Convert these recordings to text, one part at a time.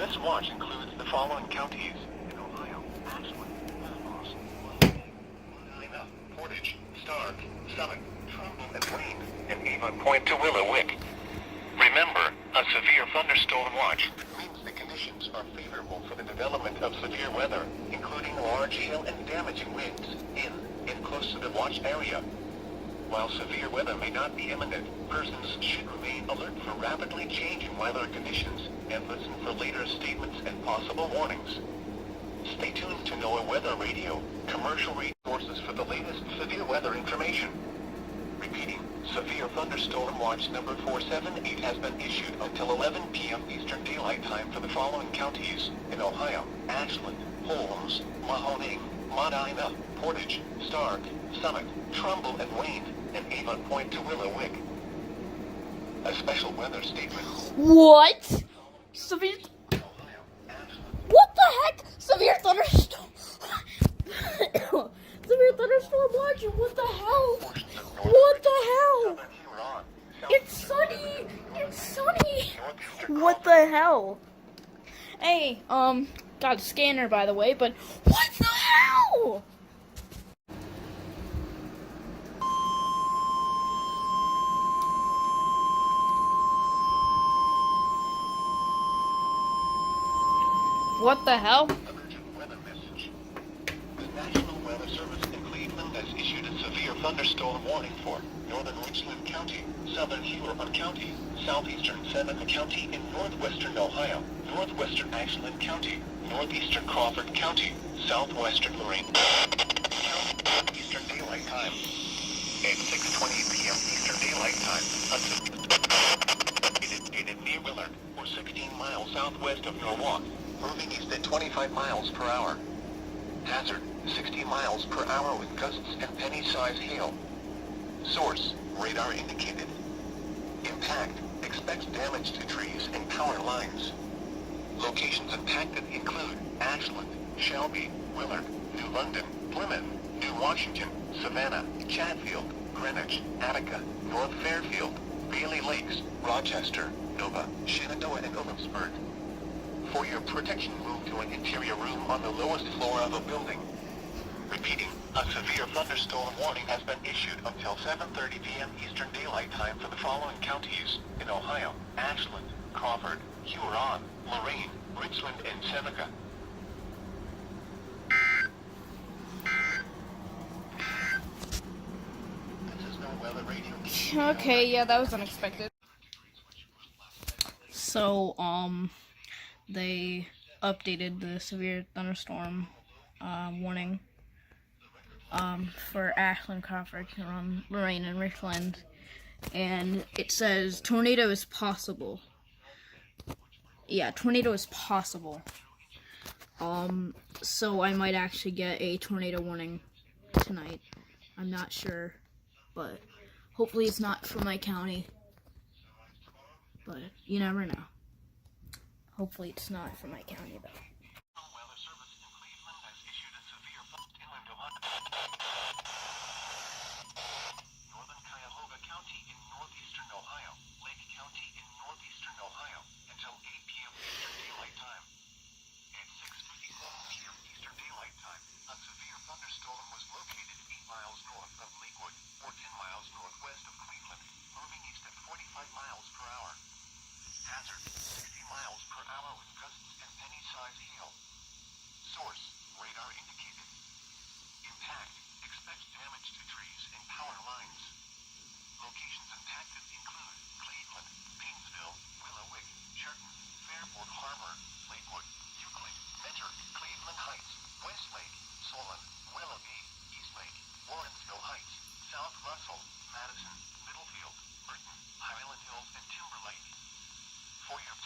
EAS watch includes the following counties in Ohio: Ashland, Belfast, Lima, Portage, Stark, Summit, Trumbull, and Wayne, and Avon Point to Willowick. Remember, a severe thunderstorm watch means the conditions are favorable for the development of severe weather, including large hail and damaging winds in and close to the watch area. While severe weather may not be imminent, persons should remain alert for rapidly changing weather conditions and listen for later statements and possible warnings. Stay tuned to NOAA Weather Radio, commercial resources for the latest severe weather information. Repeating, severe thunderstorm watch number 478 has been issued until 11 p.m. Eastern Daylight Time for the following counties in Ohio: Ashland, Holmes, Mahoning, Medina, Portage, Stark, Summit, Trumbull, and Wayne, and Avon Point to Willowick. A special weather statement. What? Severe... What the heck? Severe thunderstorm... Severe thunderstorm watch? What the hell? What the hell? It's sunny! It's sunny! What the hell? Hey, got a scanner by the way, but what the hell? What the hell? Emergent weather message. The National Weather Service in Cleveland has issued a severe thunderstorm warning for northern Richland County, southern Huron County, southeastern Seneca County in northwestern Ohio, northwestern Ashland County, northeastern Crawford County, southwestern Lorraine County, Eastern Daylight Time. At 6:20 p.m. Eastern Daylight Time, located near Willard, or 16 miles southwest of Norwalk, moving east at 25 miles per hour. Hazard, 60 miles per hour with gusts and penny-sized hail. Source, radar indicated. Impact, expects damage to trees and power lines. Locations impacted include Ashland, Shelby, Willard, New London, Plymouth, New Washington, Savannah, Chatfield, Greenwich, Attica, North Fairfield, Bailey Lakes, Rochester, Nova, Shenandoah, and Owensburg. For your protection, move to an interior room on the lowest floor of a building. Repeating, a severe thunderstorm warning has been issued until 7:30 p.m. Eastern Daylight Time for the following counties in Ohio: Ashland, Crawford, Huron, Lorraine, Richland, and Seneca. This is no weather radio. Okay, yeah, that was unexpected. So, they updated the severe thunderstorm warning for Ashland, Crawford, Huron, Lorraine, and Richland, and it says tornado is possible. Yeah, tornado is possible. So I might actually get a tornado warning tonight. I'm not sure, but hopefully it's not for my county. But you never know. Hopefully it's not for my county, though. Weather Service in Cleveland has issued a severe northern Cuyahoga County in northeastern Ohio, Lake County in northeastern Ohio, until 8 p.m. Eastern Daylight Time. At 6:54 p.m. Eastern Daylight Time, a severe thunderstorm was located 8 miles north of Lakewood, or 10 miles northwest of Cleveland, moving east at 45 miles per hour. Hazard, 60 miles per hour with gusts and penny-sized hail. Source, radar indicated. Impact, expects damage to trees and power lines. Locations impacted include Cleveland, Painesville, Willowick, Churton, Fairport Harbor, Lakewood, Euclid, Mentor, Cleveland Heights, Westlake, Solon, Willoughby, Eastlake, Lawrenceville Heights, South Russell, Madison, Middlefield, Burton, Highland Hills, and Timberlake. For your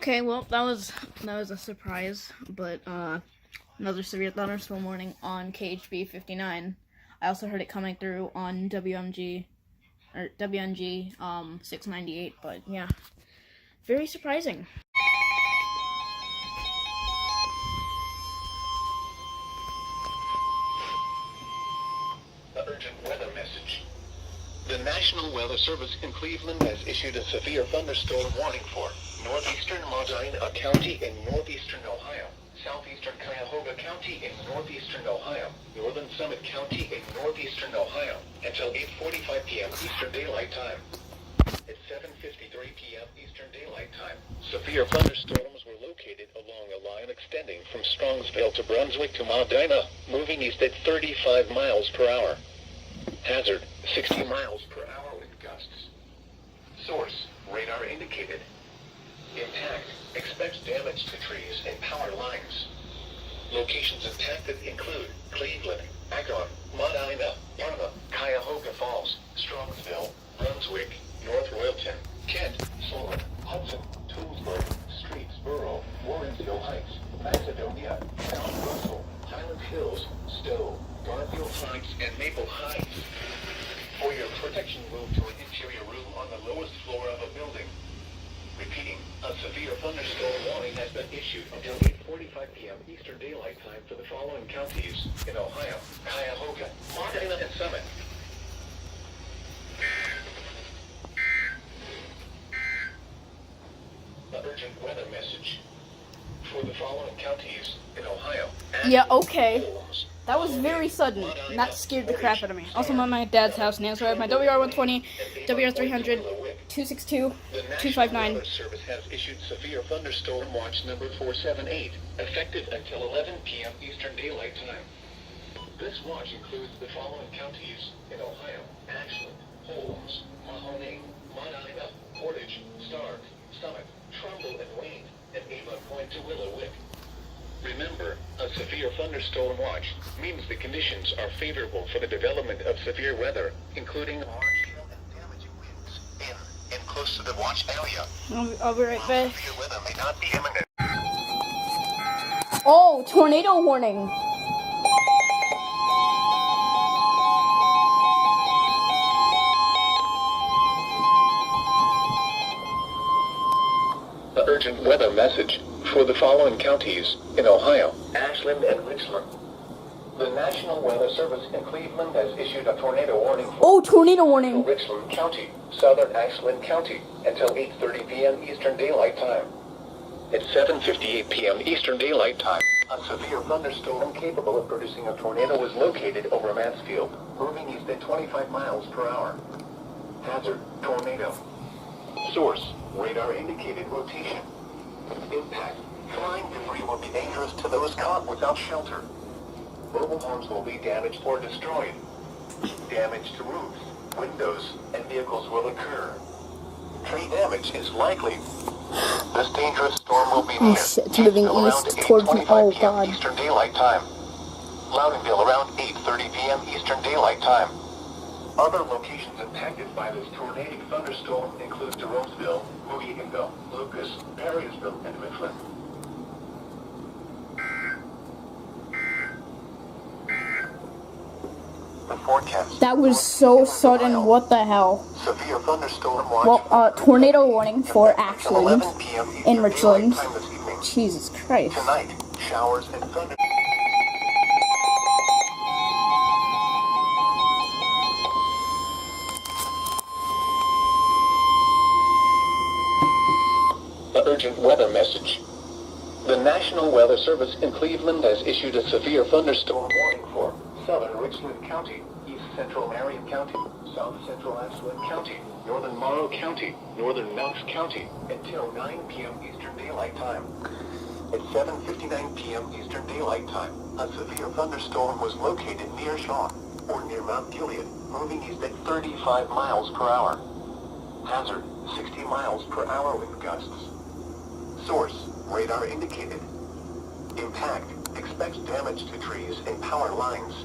Okay, well, that was a surprise, but another severe thunderstorm warning on KHB 59. I also heard it coming through on WMG 698, but yeah, very surprising. The urgent weather message. The National Weather Service in Cleveland has issued a severe thunderstorm warning for northeastern Medina County in northeastern Ohio, southeastern Cuyahoga County in northeastern Ohio, northern Summit County in northeastern Ohio, until 8:45 p.m. Eastern Daylight Time. At 7:53 p.m. Eastern Daylight Time, severe thunderstorms were located along a line extending from Strongsville to Brunswick to Medina, moving east at 35 miles per hour. Hazard, 60 miles per hour wind gusts. Source, radar indicated. Impact, expect damage to trees and power lines. Locations impacted include Cleveland, Akron, Medina, Parma, Cuyahoga Falls, Strongsville, Brunswick, North Royalton, Kent, Solon, Hudson, Toolsburg, Streetsboro, Warrensville Heights, Macedonia, Mount Russell, Highland Hills, Stowe, Garfield Heights, and Maple Heights. For your protection, move to an interior room on the lowest floor of a building. Repeating, a severe thunderstorm warning has been issued until 8:45 p.m. Eastern Daylight Time for the following counties in Ohio: Cuyahoga, Medina, and Summit. The urgent weather message for the following counties in Ohio. Yeah, okay. That was very sudden, and that scared the crap out of me. Also, I'm at my dad's house now, so I have my WR120, WR300, 262, The National 259. Weather Service has issued severe thunderstorm watch number 478, effective until 11 p.m. Eastern Daylight Time. This watch includes the following counties in Ohio: Ashland, Holmes, Mahoney, Medina, Portage, Stark, Summit, Trumbull, and Wayne, and Avon Point to Willowick. Remember, a severe thunderstorm watch means the conditions are favorable for the development of severe weather, including large hail and damaging winds in and close to the watch area. I'll be right back. Severe weather may not be imminent. Oh, tornado warning. The urgent weather message for the following counties in Ohio: Ashland and Richland. The National Weather Service in Cleveland has issued a tornado warning for Oh, tornado warning. Richland County, southern Ashland County, until 8:30 p.m. Eastern Daylight Time. At 7:58 p.m. Eastern Daylight Time, a severe thunderstorm capable of producing a tornado was located over Mansfield, moving east at 25 miles per hour. Hazard, tornado. Source, radar indicated rotation. Impact, flying debris will be dangerous to those caught without shelter. Mobile homes will be damaged or destroyed. Damage to roofs, windows, and vehicles will occur. Tree damage is likely. This dangerous storm will be near It's moving around east towards me. 8:25 Oh, p.m. God. Eastern Daylight Time. Loudonville around 8:30 p.m. Eastern Daylight Time. Other locations impacted by this tornadic thunderstorm include Jeromesville, Moheganville, Lucas, Perrysville, and Richland. The forecast. That was so sudden. What the hell? Severe thunderstorm watch. Well, tornado warning for Until 11 Ashland p.m. in Eastern Richland. Daylight Time this evening. Jesus Christ. Tonight, showers and thunder. The urgent weather message. The National Weather Service in Cleveland has issued a severe thunderstorm warning for southern Richland County, east central Marion County, south central Ashland County, northern Morrow County, northern Knox County, until 9 p.m. Eastern Daylight Time. At 7:59 p.m. Eastern Daylight Time, a severe thunderstorm was located near Shaw, or near Mount Gilead, moving east at 35 miles per hour. Hazard, 60 miles per hour wind gusts. Source, radar indicated. Impact, expects damage to trees and power lines.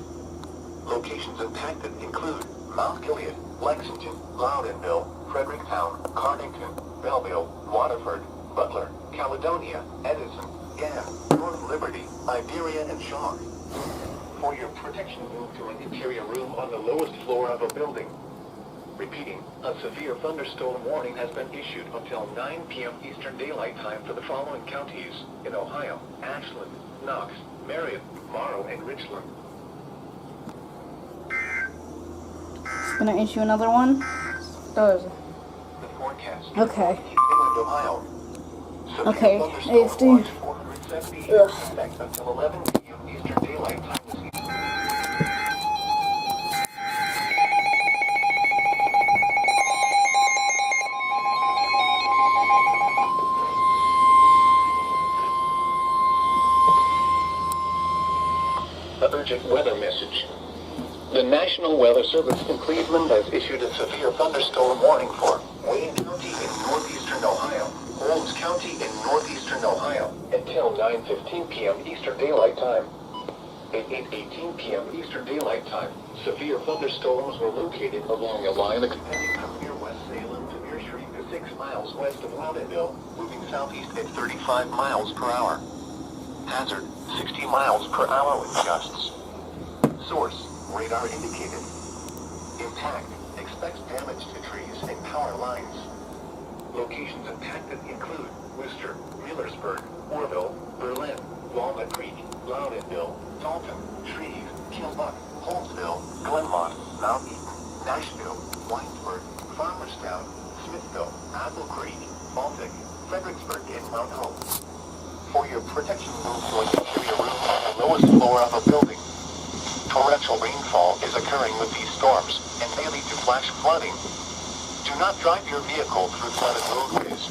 Locations impacted include Mount Gilead, Lexington, Loudonville, Fredericktown, Cardington, Belleville, Waterford, Butler, Caledonia, Edison, Gap, North Liberty, Iberia, and Shaw. For your protection, move to an interior room on the lowest floor of a building. Repeating, a severe thunderstorm warning has been issued until 9 p.m. Eastern Daylight Time for the following counties in Ohio: Ashland, Knox, Marion, Morrow, and Richland. It's gonna issue another one? Does. The forecast. Okay. England, Ohio. Severe Okay, thunderstorm ASD. watch 470 in effect until 11 p.m. Eastern Daylight Time this evening. Urgent weather message. The National Weather Service in Cleveland has issued a severe thunderstorm warning for Wayne County in northeastern Ohio, Holmes County in northeastern Ohio, until 9:15 p.m. Eastern Daylight Time. At 8:18 p.m. Eastern Daylight Time, severe thunderstorms were located along a line extending from near West Salem to near Shreve to 6 miles west of Loudonville, moving southeast at 35 miles per hour. Hazard, 60 miles per hour with gusts. Source, radar indicated. Impact, expects damage to trees and power lines. Locations impacted include Worcester, Millersburg, Orville, Berlin, Walnut Creek, Loudonville, Dalton, Shreve, Kilbuck, Holmesville, Glenmont, Mount Eaton, Nashville, Whitesburg, Farmerstown, Smithville, Apple Creek, Baltic, Fredericksburg, and Mount Hope. For your protection, move to an interior room on the lowest floor of a building. Torrential rainfall is occurring with these storms and may lead to flash flooding. Do not drive your vehicle through flooded roadways.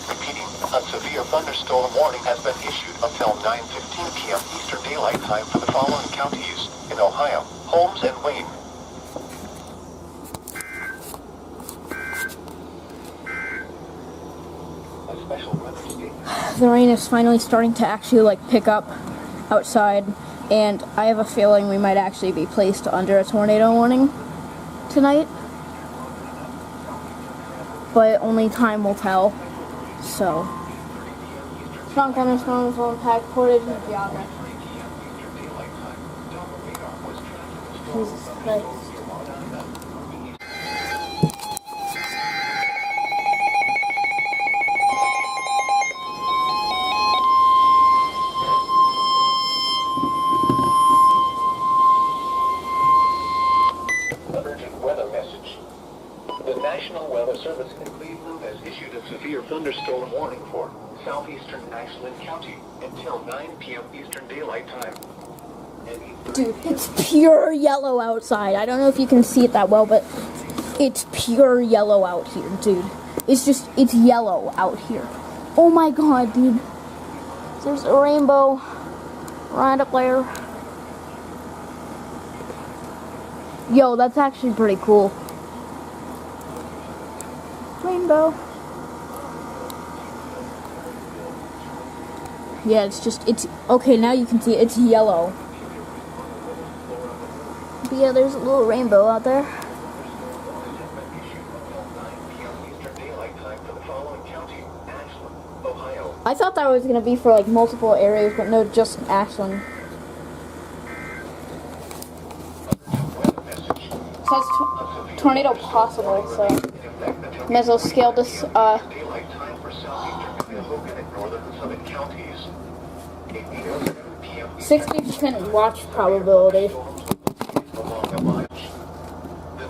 Repeating, a severe thunderstorm warning has been issued until 9:15 p.m. Eastern Daylight Time for the following counties in Ohio: Holmes and Wayne. A special weather statement. The rain is finally starting to actually like pick up outside, and I have a feeling we might actually be placed under a tornado warning tonight. But only time will tell. So, strong thunderstorms will impact Portage and Geauga. Jesus Christ. Urgent weather message. The National Weather Service in Cleveland has issued a severe thunderstorm warning for southeastern Ashland County until 9 p.m. Eastern Daylight Time. Dude, it's pure yellow outside. I don't know if you can see it that well, but it's pure yellow out here, dude. It's yellow out here. Oh my god, dude. There's a rainbow right up there. Yo, that's actually pretty cool. Rainbow. Yeah, it's okay, now you can see it. It's yellow. But yeah, there's a little rainbow out there. I thought that was gonna be for like multiple areas, but no, just Ashland. So it's tornado possible, so may as well scale this 60% watch probability. The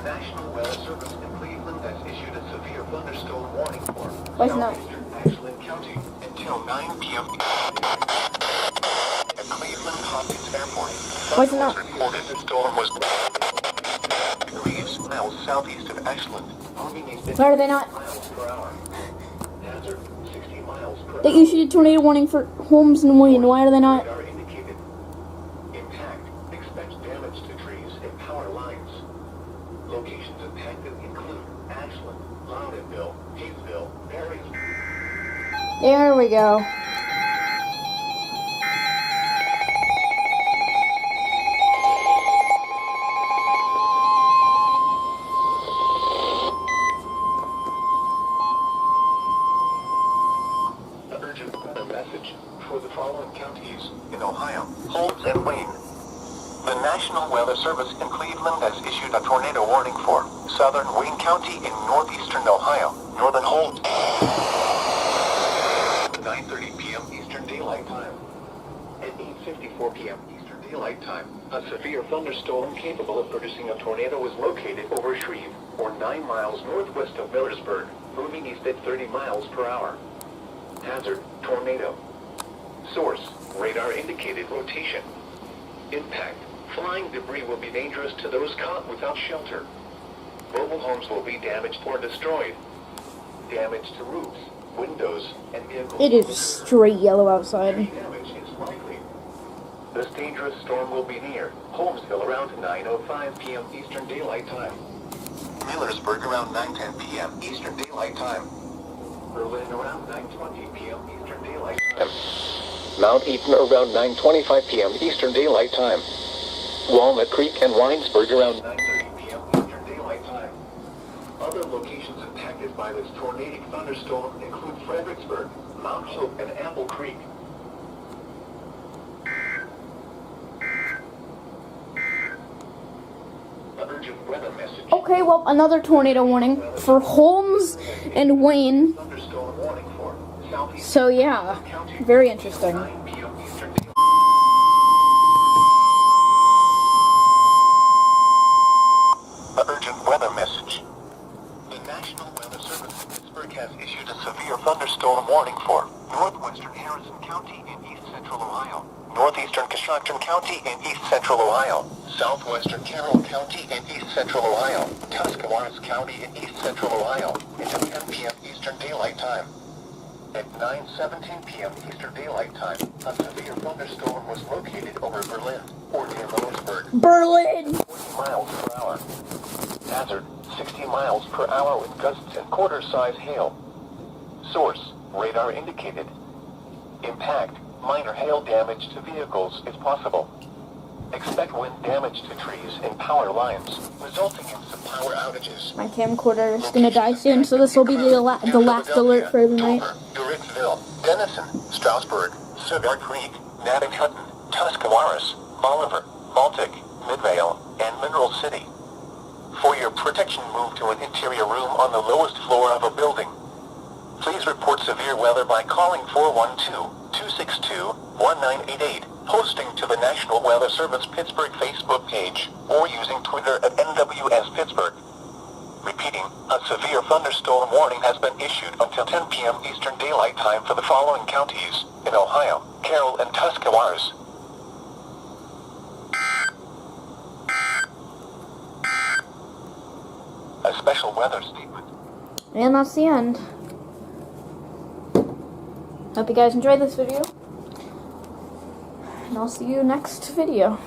National Weather Service in Cleveland has issued a severe thunderstorm warning for Why not? southeastern Ashland County until 9 p.m. At Cleveland Hopkins Airport. Why not? Reported the storm was degrees miles southeast of Ashland, moving east Why are they not? miles per hour. Hazard 60 miles per They hour. issued a tornado warning for Holmes and Wayne. Why are they not? Radar indicated. Impact expects damage to trees and power lines. Locations impacted include Ashland, Loudonville, Hayesville, Marysville. There we go. counties in Ohio holds and Wayne. The National Weather Service in Cleveland has issued a tornado warning for southern Wayne County in northeastern Ohio, northern Holmes. 9:30 p.m. Eastern Daylight Time. At 8:54 p.m. Eastern Daylight Time, a severe thunderstorm capable of producing a tornado was located over Shreve, or 9 miles northwest of Millersburg, moving east at 30 miles per hour. Hazard, tornado. Source, radar indicated rotation. Impact, flying debris will be dangerous to those caught without shelter. Mobile homes will be damaged or destroyed. Damage to roofs, windows, and vehicles. It is straight yellow outside. Damage is likely. This dangerous storm will be near Holmesville around 9:05 p.m. Eastern Daylight Time. Millersburg around 9:10 p.m. Eastern Daylight Time. Berlin around 9:20 p.m. Eastern Daylight Time. Mount Eaton around 9:25 p.m. Eastern Daylight Time. Walnut Creek and Winesburg around 9:30 p.m. Eastern Daylight Time. Other locations impacted by this tornadic thunderstorm include Fredericksburg, Mount Hope, and Apple Creek. Urgent weather message. Okay, well, another tornado warning for Holmes and Wayne. Thunderstorm warning for southeast. So yeah, very interesting. 9 p.m. Eastern Daylight. Urgent weather message. The National Weather Service in Pittsburgh has issued a severe thunderstorm warning for northwestern Harrison County in east central Ohio, northeastern Coshocton County in east central Ohio, southwestern Carroll County in east central Ohio, Tuscarawas County in east central Ohio, until 10 p.m. Eastern Daylight Time. At 9:17 p.m. Eastern Daylight Time, a severe thunderstorm was located over Berlin, or near Millersburg. Berlin! 40 miles per hour. Hazard, 60 miles per hour with gusts and quarter-size hail. Source, radar indicated. Impact, minor hail damage to vehicles is possible. Expect wind damage to trees and power lines, resulting in some power outages. My camcorder is gonna die soon, so this will be the last alert for the night. Duricksville, Denison, Strasburg, Cigar Creek, Natick Hutton, Tuscarawas, Bolivar, Baltic, Midvale, and Mineral City. For your protection, move to an interior room on the lowest floor of a building. Please report severe weather by calling 412-262-1988, posting to the National Weather Service Pittsburgh Facebook page, or using Twitter at NWS Pittsburgh. Repeating, a severe thunderstorm warning has been issued until 10 p.m. Eastern Daylight Time for the following counties in Ohio, Carroll, and Tuscarawas. A special weather statement. And that's the end. Hope you guys enjoyed this video. And I'll see you next video.